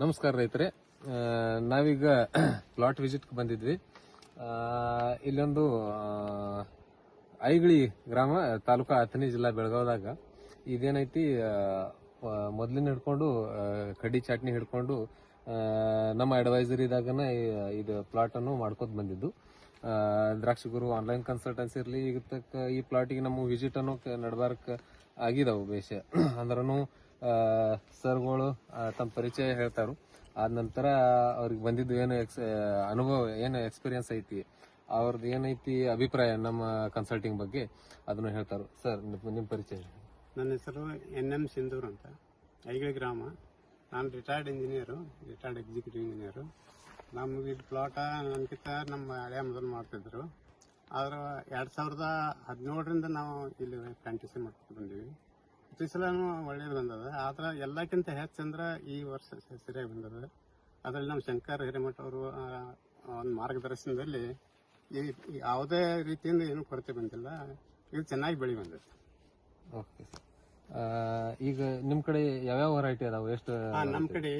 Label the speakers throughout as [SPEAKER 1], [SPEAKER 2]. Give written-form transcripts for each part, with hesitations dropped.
[SPEAKER 1] ನಮಸ್ಕಾರ ರೈತರೆ. ನಾವೀಗ plot visit ಬಂದಿದ್ವಿ. ಇಲ್ಲೊಂದು ಐಗಳಿ ಗ್ರಾಮ, ತಾಲೂಕು ಅಥಣಿ, ಜಿಲ್ಲಾ ಬೆಳಗಾವದಾಗ ಇದೇನೈತಿ, ಮೊದಲಿನ ಹಿಡ್ಕೊಂಡು ಕಡ್ಡಿ ಚಾಟ್ನಿ ಹಿಡ್ಕೊಂಡು ನಮ್ಮ ಅಡ್ವೈಸರಿದಾಗನ ಇದು ಪ್ಲಾಟ್ ಅನ್ನು ಮಾಡ್ಕೋತ ಬಂದಿದ್ದು. ದ್ರಾಕ್ಷಿ ಗುರು ಆನ್ಲೈನ್ ಕನ್ಸಲ್ಟೆನ್ಸಿ ಇರಲಿ, ಈಗ ಈ ಪ್ಲಾಟಿಗೆ ನಮ್ಮ ವಿಸಿಟ್ ಅನ್ನೋ ನಡ್ಬಾರಕ್ ಆಗಿದಾವು ಬೇಷ. ಅಂದ್ರೂ ಸರ್ಗಳು ತಮ್ಮ ಪರಿಚಯ ಹೇಳ್ತಾರು. ಆದ ನಂತರ ಅವ್ರಿಗೆ ಬಂದಿದ್ದು ಏನು ಅನುಭವ, ಏನು ಎಕ್ಸ್ಪೀರಿಯನ್ಸ್ ಐತಿ, ಅವ್ರದ್ದು ಏನೈತಿ ಅಭಿಪ್ರಾಯ ನಮ್ಮ ಕನ್ಸಲ್ಟಿಂಗ್ ಬಗ್ಗೆ, ಅದನ್ನು ಹೇಳ್ತಾರು. ಸರ್, ನಿಮ್ಮ ಪರಿಚಯ?
[SPEAKER 2] ನನ್ನ ಹೆಸರು NM ಸಿಂಧೂರ್ ಅಂತ, ಐಗಳಿ ಗ್ರಾಮ. ನಾನು retired engineer, retired executive engineer. ನಮ್ಗೆ ಇದು ಪ್ಲಾಟ ನನಗಿಂತ ನಮ್ಮ ಹಳೆಯ ಮೊದಲು ಮಾಡ್ತಿದ್ರು. ಆದ್ರೆ 2017ರಿಂದ ನಾವು ಇಲ್ಲಿ ಪ್ಲಾಂಟೇಶನ್ ಮಾಡ್ಕೊಂಡು ಬಂದೀವಿ. ಪ್ರತಿ ಸಲನೂ ಒಳ್ಳೇದು ಬಂದದ. ಆದ್ರೆ ಎಲ್ಲಕ್ಕಿಂತ ಹೆಚ್ಚಂದ್ರೆ ಈ ವರ್ಷ ಸರಿಯಾಗಿ ಬಂದದ. ಅದರಲ್ಲಿ ನಮ್ಮ ಶಂಕರ್ ಹಿರೇಮಠ ಅವರು ಒಂದು ಮಾರ್ಗದರ್ಶನದಲ್ಲಿ ಯಾವುದೇ ರೀತಿಯಿಂದ ಏನು ಕೊರತೆ ಬಂದಿಲ್ಲ. ಇದು ಚೆನ್ನಾಗಿ ಬೆಳೆ ಬಂದಿದೆ.
[SPEAKER 1] ಓಕೆ. ಈಗ ನಿಮ್ಮ ಕಡೆ ಯಾವ್ಯಾವ ವೆರೈಟಿ ಅದಾವ? ಎಷ್ಟು?
[SPEAKER 2] ನಮ್ಮ ಕಡೆ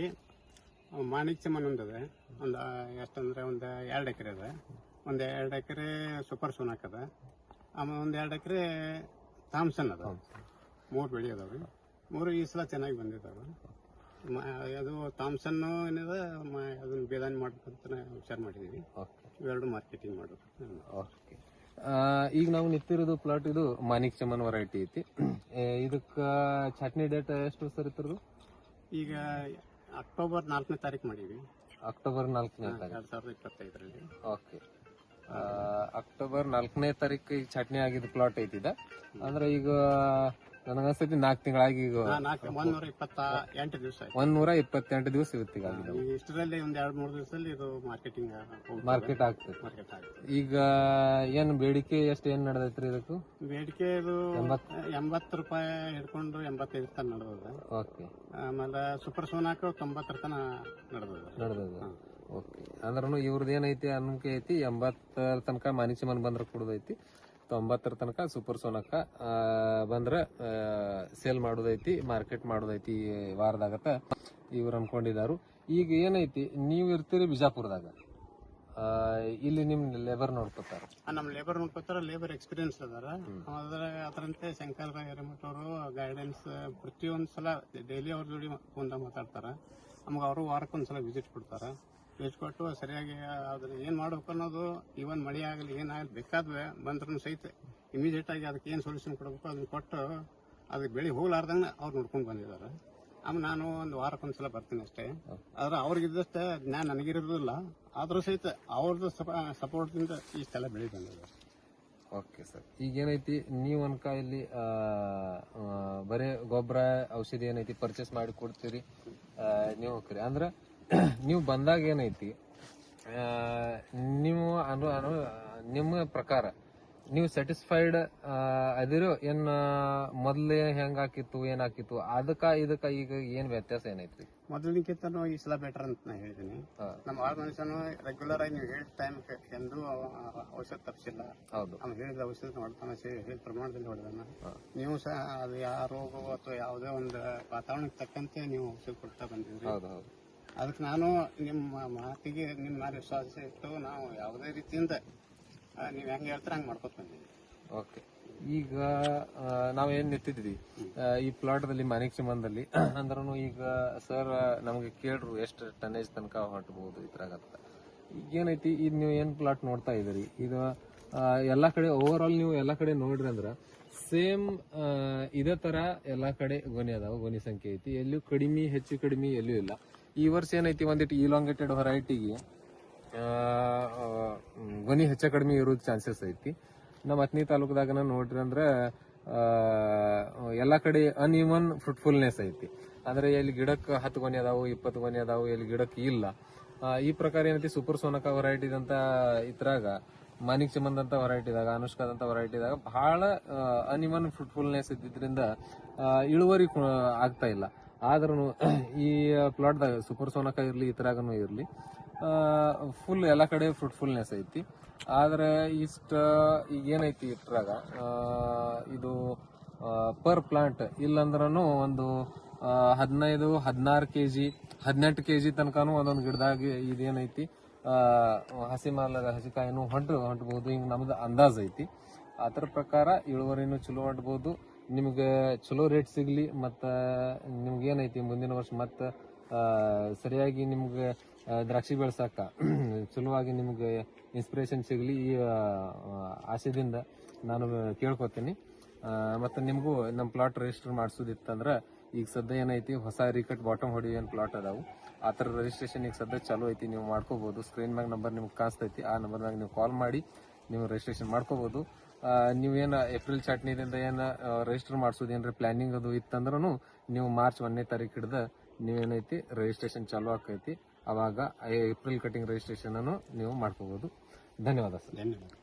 [SPEAKER 2] ಮಾಣಿಕ್ ಚಮನ್ ಒಂದದೆ, ಒಂದು ಎಷ್ಟಂದ್ರೆ ಒಂದು 2 ಎಕರೆ ಅದ. ಒಂದು 2 ಎಕರೆ ಸೂಪರ್ ಸೋನಾಕ್ ಅದ. ಆಮೇಲೆ ಒಂದು 2 ಎಕರೆ ಥಾಮ್ಸನ್ ಅದ. 3 ಬೆಳೆ ಅದಾವೆ. 3 ಈ ಸಲ ಚೆನ್ನಾಗಿ ಬಂದಿದ್ದಾವೆ. ಅದು ಥಾಮ್ಸನ್ ಏನಿದೆ, ಅದನ್ನ ಬೇದಾನಿ ಮಾಡ್ಬೇಕಂತ ವಿಚಾರ ಮಾಡಿದೀವಿ. ಇವೆರಡು ಮಾರ್ಕೆಟಿಂಗ್ ಮಾಡೋದು.
[SPEAKER 1] ಓಕೆ. ಈಗ ನಾವು ನಿಂತಿರೋದು ಪ್ಲಾಟ್, ಇದು ಮಾಣಿಕ್ ಚಮನ್ ವೆರೈಟಿ ಐತಿ. ಇದಕ್ಕ ಚಟ್ನಿ ಡೇಟ್ ಎಷ್ಟು ಸರ್ ಇತ್ತು? ಈಗ
[SPEAKER 2] ಅಕ್ಟೋಬರ್ 4ನೇ ತಾರೀಕು ಮಾಡೀವಿ.
[SPEAKER 1] ಅಕ್ಟೋಬರ್ 4ನೇ ತಾರೀಕು
[SPEAKER 2] 2025ರಲ್ಲಿ.
[SPEAKER 1] ಓಕೆ. ಅಕ್ಟೋಬರ್ 4ನೇ ತಾರೀಕು ಚಟ್ನಿ ಆಗಿದ್ದು ಪ್ಲಾಟ್ ಐತಿದ. ಅಂದ್ರೆ ಈಗ ನನಗನ್ಸತಿ 4 ತಿಂಗಳಾಗಿ, ಈಗ
[SPEAKER 2] 128 ದಿವಸ
[SPEAKER 1] 128 ದಿವಸ ಇರುತ್ತೆ.
[SPEAKER 2] ಇಷ್ಟರಲ್ಲಿ ಒಂದು 2-3 ದಿವಸದಲ್ಲಿ ಇದು
[SPEAKER 1] ಮಾರ್ಕೆಟ್ ಆಗ್ತದೆ. ಈಗ ಏನ್ ಬೇಡಿಕೆ ಎಷ್ಟು ಏನ್ ನಡೆದೈತ್ರಿ ಇದಕ್ಕೂ?
[SPEAKER 2] ಬೇಡಿಕೆ ಇದು 80 ರೂಪಾಯಿ ಹಿಡ್ಕೊಂಡು 85 ತನಕ ನಡೆದದ.
[SPEAKER 1] ಓಕೆ.
[SPEAKER 2] ಆಮೇಲೆ ಸೂಪರ್ ಸೋನಾಕ್ 90 ತನ ನಡೆದದ.
[SPEAKER 1] ಓಕೆ. ಅಂದ್ರೂ ಇವ್ರದ್ದು ಏನೈತಿ ಅನ್ಕೆ ಐತಿ, 80 ತನಕ ಮಾಣಿಕ್ ಚಮನ್ ಬಂದ್ರೆ ಕೊಡೋದೈತಿ, 90 ತನಕ ಸೂಪರ್ ಸೋನಕ್ಕ ಬಂದ್ರ ಸೇಲ್ ಮಾಡೋದೈತಿ, ಮಾರ್ಕೆಟ್ ಮಾಡೋದೈತಿ ಈ ವಾರದಾಗತ್ತ ಇವ್ರು ಅನ್ಕೊಂಡಿದಾರು. ಈಗ ಏನೈತಿ, ನೀವು ಇರ್ತೀರಿ ಬಿಜಾಪುರದಾಗ, ಇಲ್ಲಿ ನಿಮ್ ಲೇಬರ್ ನೋಡ್ಕೋತಾರ?
[SPEAKER 2] ನಮ್ ಲೇಬರ್ ನೋಡ್ಕೋತಾರ. ಲೇಬರ್ ಎಕ್ಸ್ಪೀರಿಯನ್ಸ್ ಅದಾರ. ಅದರಂತೆ ಶಂಕರ್ ಹಿರೇಮಠ ಅವರು ಗೈಡೆನ್ಸ್ ಪ್ರತಿಯೊಂದ್ ಸಲ ಡೈಲಿ ಅವ್ರ ಜೋಡಿ ಫೋನ್ದಾಗ ಮಾತಾಡ್ತಾರ. ನಮ್ಗೆ ಅವರು ವಾರಕ್ಕೊಂದ್ಸಲ ವಿಸಿಟ್ ಕೊಡ್ತಾರ. ವಿಸಿಟ್ ಕೊಟ್ಟು ಸರಿಯಾಗಿ ಅದನ್ನ ಏನ್ ಮಾಡ್ಬೇಕು ಅನ್ನೋದು, ಇವನ್ ಮಳೆ ಆಗಲಿ ಏನಾಗಲಿ ಬೇಕಾದ್ವೆ ಬಂದ್ರೂ ಸಹಿತ ಇಮಿಡಿಯೇಟ್ ಆಗಿ ಅದಕ್ಕೆ ಏನ್ ಸೊಲ್ಯೂಷನ್ ಕೊಡ್ಬೇಕು ಅದನ್ನ ಕೊಟ್ಟು ಅದಕ್ಕೆ ಬೆಳೆ ಹೋಗ್ಲಾರ್ದಂಗ ಅವ್ರು ನೋಡ್ಕೊಂಡು ಬಂದಿದ್ದಾರೆ. ಆಮೇಲೆ ನಾನು ಒಂದು ವಾರಕ್ಕೊಂದ್ಸಲ ಬರ್ತೀನಿ ಅಷ್ಟೇ. ಆದ್ರೆ ಅವ್ರಿಗಿದ್ದಷ್ಟೇ ಜ್ಞಾನ ನನಗಿರೋದಿಲ್ಲ. ಆದ್ರೂ ಸಹಿತ ಅವ್ರದ್ದು ಸಪೋರ್ಟ್ದಿಂದ ಇಷ್ಟೆಲ್ಲ ಬೆಳೆ ಬಂದಿದೆ.
[SPEAKER 1] Okay sir. ಈಗ ಏನೈತಿ, ನೀವು ಅನ್ಕ ಇಲ್ಲಿ ಬರೇ ಗೊಬ್ಬರ ಔಷಧಿ ಏನೈತಿ ಪರ್ಚೇಸ್ ಮಾಡಿ ಕೊಡ್ತೀರಿ ನೀವು? ಹೋಗ್ರಿ ಅಂದ್ರೆ ನೀವು ಬಂದಾಗ ಏನೈತಿ, ನೀವು ನಿಮ್ಮ ಪ್ರಕಾರ ನೀವು ಸ್ಯಾಟಿಸ್ಫೈಡ್ ಅದಿರೋ ಏನ್? ಮೊದ್ಲೇ ಹೆಂಗ್ ಹಾಕಿತ್ತು, ಏನ್ ಹಾಕಿತ್ತು, ಇದಕ್ಕ ಈಗ ಏನ್ ವ್ಯತ್ಯಾಸ ಏನೈತ್ರಿ?
[SPEAKER 2] ಮೊದಲಿನಕ್ಕಿಂತ ಈ ಸಲ ಬೆಟರ್ ಅಂತ ನಾ ಹೇಳಿದೀನಿ. ನಮ್ಮ ಆಳ್ ಮನುಷ್ಯನು ರೆಗ್ಯುಲರ್ ಆಗಿ ನೀವು ಹೇಳಿದ ಟೈಮ್ ಎಂದು ಔಷಧ ತಪ್ಪಿಸಿಲ್ಲ.
[SPEAKER 1] ಹೌದು.
[SPEAKER 2] ಅವ್ನು ಹೇಳಿದ ಔಷಧ ಹೊಡೆದಾನ, ಹೇಳಿದ ಪ್ರಮಾಣದಲ್ಲಿ ಹೊಡೆದಾನ. ನೀವು ಸಹ ಅದು ಯಾವ ರೋಗ ಅಥವಾ ಯಾವುದೇ ಒಂದು ವಾತಾವರಣಕ್ಕೆ ತಕ್ಕಂತೆ ನೀವು ಔಷಧ ಕೊಡ್ತಾ ಬಂದಿದ್ರಿ. ಅದಕ್ಕೆ ನಾನು ನಿಮ್ಮ ಮಾತಿಗೆ ನಿಮ್ಮ ಮೇಲೆ ವಿಶ್ವಾಸ ಇಟ್ಟು ನಾವು ಯಾವುದೇ ರೀತಿಯಿಂದ ನೀವ್ ಹೆಂಗ್ ಹೇಳ್ತಾರ ಹಂಗ್ ಮಾಡ್ಕೊತ ಬಂದಿದ್ವಿ.
[SPEAKER 1] ಓಕೆ. ಈಗ ನಾವೇನ್ ನಿಂತಿದ್ವಿ ಈ ಪ್ಲಾಟ್ ದಲ್ಲಿ ಮಾಣಿಕ್ ಚಮನ್ದಲ್ಲಿ, ಅಂದ್ರೂ ಈಗ ಸರ್ ನಮ್ಗೆ ಕೇಳ್ರು ಎಷ್ಟು ಟನ್ನೇಜ್ ತನಕ ಹೊಟ್ಟಬಹುದು ಇದ್ರಾಗತ್ತ. ಈಗ ಏನೈತಿ, ಇದು ನೀವು ಏನ್ ಪ್ಲಾಟ್ ನೋಡ್ತಾ ಇದೀರಿ, ಇದು ಎಲ್ಲಾ ಕಡೆ ಓವರ್ ಆಲ್ ನೀವು ಎಲ್ಲಾ ಕಡೆ ನೋಡ್ರಿ ಅಂದ್ರ ಸೇಮ್ ಇದೇ ತರ ಎಲ್ಲಾ ಕಡೆ ಗೊನೆ ಅದಾವ. ಗೊನೆ ಸಂಖ್ಯೆ ಐತಿ, ಎಲ್ಲೂ ಕಡಿಮೆ ಹೆಚ್ಚು ಕಡಿಮೆ ಎಲ್ಲೂ ಇಲ್ಲ. ಈ ವರ್ಷ ಏನೈತಿ, ಒಂದಿಟ್ಟು ಇಲಾಂಗೇಟೆಡ್ ವೆರೈಟಿಗೆ ಗೊನಿ ಹೆಚ್ಚ ಕಡಿಮೆ ಇರೋದ್ ಚಾನ್ಸಸ್ ಐತಿ. ನಮ್ಮ ಅಥಣಿ ತಾಲೂಕದಾಗ ನೋಡ್ರಿ ಅಂದ್ರ ಎಲ್ಲಾ ಕಡೆ ಅನ್ಇವನ್ ಫ್ರೂಟ್ಫುಲ್ನೆಸ್ ಐತಿ. ಅಂದ್ರೆ ಎಲ್ಲಿ ಗಿಡಕ್ಕೆ 10 ಗೊನೆ ಅದಾವು, 20 ಗೊನೆ ಅದಾವು, ಎಲ್ಲಿ ಗಿಡಕ್ಕೆ ಇಲ್ಲ. ಈ ಪ್ರಕಾರ ಏನೈತಿ, ಸೂಪರ್ ಸೋನಕ ವೆರೈಟಿದಂತ ಇದ್ರಾಗ, ಮಾಣಿಕ್ ಚಮನ್ ಅಂತ ವೆರೈಟಿದಾಗ, ಅನುಷ್ಕಾದಂತ ವೆರೈಟಿದಾಗ ಬಹಳ ಅನ್ಇವನ್ ಫ್ರೂಟ್ಫುಲ್ನೆಸ್ ಇದ್ದಿದ್ರಿಂದ ಇಳುವರಿ ಆಗ್ತಾ ಇಲ್ಲ. ಆದ್ರೂ ಈ ಪ್ಲಾಟ್ದಾಗ ಸೂಪರ್ ಸೋನಕ ಇರ್ಲಿ, ಇತರಾಗನು ಇರ್ಲಿ, ಫುಲ್ ಎಲ್ಲಾ ಕಡೆ ಫ್ರೂಟ್ಫುಲ್ನೆಸ್ ಐತಿ. ಆದ್ರೆ ಇಷ್ಟ ಈಗ ಏನೈತಿ ಇಟ್ರಾಗ ಇದು ಪರ್ ಪ್ಲಾಂಟ್ ಇಲ್ಲಂದ್ರೂ ಒಂದು 15-16 ಕೆಜಿ 18 ಕೆಜಿ ತನಕನೂ ಒಂದೊಂದು ಗಿಡದಾಗ ಇದೇನೈತಿ ಹಸಿಕಾಯಿನೂ ಹೊಂಟಬಹುದು. ಹಿಂಗ್ ನಮ್ದು ಅಂದಾಜ್ ಐತಿ. ಅದ್ರ ಪ್ರಕಾರ ಇಳುವರಿನೂ ಚಲೋ ಹೊಂಟಬಹುದು. ನಿಮ್ಗೆ ಚಲೋ ರೇಟ್ ಸಿಗ್ಲಿ, ಮತ್ತ ನಿಮ್ಗೆ ಏನೈತಿ ಮುಂದಿನ ವರ್ಷ ಮತ್ತ ಸರಿಯಾಗಿ ನಿಮ್ಗೆ ದ್ರಾಕ್ಷಿ ಬೆಳ್ಸಾಕ ಚಲೋವಾಗಿ ನಿಮ್ಗೆ ಇನ್ಸ್ಪಿರೇಷನ್ ಸಿಗ್ಲಿ ಈ ಆಸೆದಿಂದ ನಾನು ಕೇಳ್ಕೊತೀನಿ. ಮತ್ತೆ ನಿಮಗೂ ನಮ್ಮ ಪ್ಲಾಟ್ ರಿಜಿಸ್ಟರ್ ಮಾಡಿಸೋದಿತ್ತಂದ್ರ ಈಗ ಸದ್ಯ ಏನೈತಿ ಹೊಸ ರೀಕಟ್ ಬಾಟಮ್ ಹೊಡಿ ಏನ್ ಪ್ಲಾಟ್ ಅದಾವು ಆ ಥರ ರಿಜಿಸ್ಟ್ರೇಷನ್ ಈಗ ಸದ್ಯ ಚಾಲೂ ಐತಿ. ನೀವು ಮಾಡ್ಕೋಬಹುದು. ಸ್ಕ್ರೀನ್ ಮ್ಯಾಗ ನಂಬರ್ ನಿಮ್ಗೆ ಕಾಣಿಸ್ತೈತಿ. ಆ ನಂಬರ್ ಮ್ಯಾಗ ನೀವು ಕಾಲ್ ಮಾಡಿ ನೀವು ರಿಜಿಸ್ಟ್ರೇಷನ್ ಮಾಡ್ಕೋಬಹುದು. ನೀವೇನು ಏಪ್ರಿಲ್ ಚಾಟ್ನಿದಿಂದ ಏನು ರಿಜಿಸ್ಟರ್ ಮಾಡಿಸೋದು ಏನ್ರಿ ಪ್ಲಾನಿಂಗ್ ಅದು ಇತ್ತಂದ್ರೂ ನೀವು ಮಾರ್ಚ್ 1ನೇ ತಾರೀಕು ಹಿಡ್ದು ನೀವೇನೈತಿ ರಿಜಿಸ್ಟ್ರೇಷನ್ ಚಾಲೂ ಆಕೈತಿ. ಅವಾಗ ಏಪ್ರಿಲ್ ಕಟಿಂಗ್ ರಿಜಿಸ್ಟ್ರೇಷನ್ ಅನ್ನು ನೀವು ಮಾಡ್ಕೋಬಹುದು. ಧನ್ಯವಾದ ಸರ್.
[SPEAKER 2] ಧನ್ಯವಾದ.